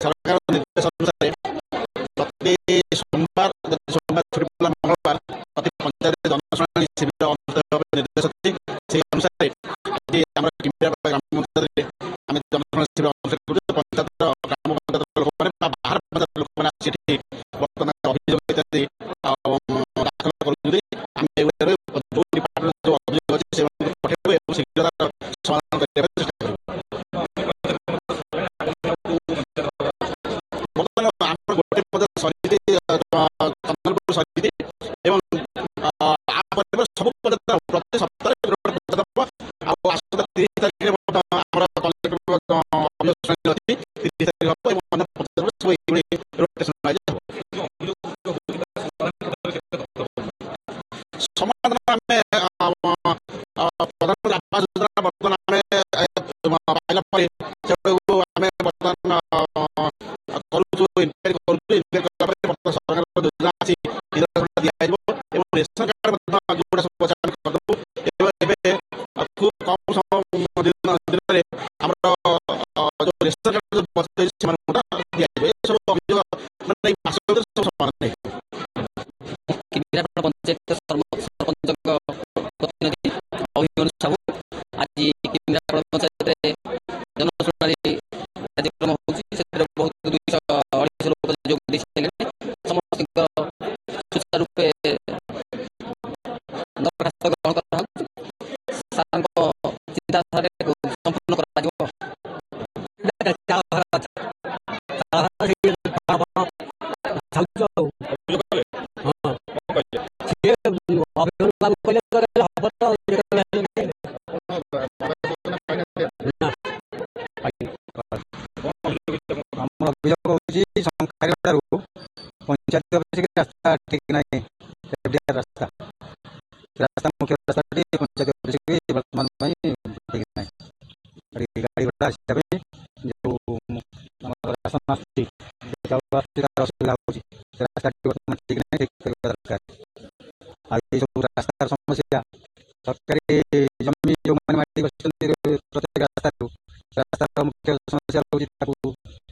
सरकार निर्देश अनुसार प्रति सोमवार सोमवार छुट्टी पड़ा मंगलवार प्रति पंचायत जनशुणाणी शिविर अनुष्ठित निर्देश अच्छी से अनुसार आज आम ग्राम पंचायत आम जनशुणाणी शिविर अनुष्ठित पंचायत ग्राम पंचायत लोक मैंने बाहर पंचायत लोक मैंने बर्तमान अभियोग इत्यादि दाखल कर जो डिपार्टमेंट जो अभियोग अच्छे से पठेबे शीघ्र समाधान करने चेष्टा करें। बर्तमान आम गोटे पंचायत सरी चंदनपुर सरी सब पंचायत प्रति सप्ताह पंचायत आसता 30 तारिख अच्छी 30 तारिख हम सब रोटेशन समाधान प्रधानमंत्री आवास योजना बर्तमान पाइला बर्तमान सरकार योजना अच्छी दिखाई रेशन कार्ड जोड़ा सब करदेव खूब कम समय दिन जो रेशन कार्ड बचे दिखाई सब अभियोग मैंने सब समाधान पंचायत सरपंच प्रतिनिधि अभिमन्यु साहू आज पंचायत जनशुणाणी कार्यक्रम होती बहुत 200-250 लोग जोग दे समस्त सुचारूपे दरखास्त ग्रहण कर चिंताधारा संपूर्ण पंचायत रास्ता ठीक ना रास्ता रास्ता मुख्य रास्ता पंचायत वर्तमान ठीक ना गाड़ी घोड़ा जो राशन असुविधा रास्ता ठीक ना दरकार सब रास्तार समस्या सरकारी जमी जो प्रत्येक रास्ता मुख्य समस्या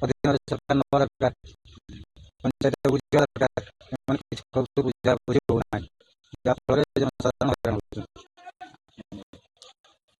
अधीन सरकार नवा दरकार पंचायत बुझा दरकार बुझा बुझी होना जहाँफल जनसाधारण हईराण हो।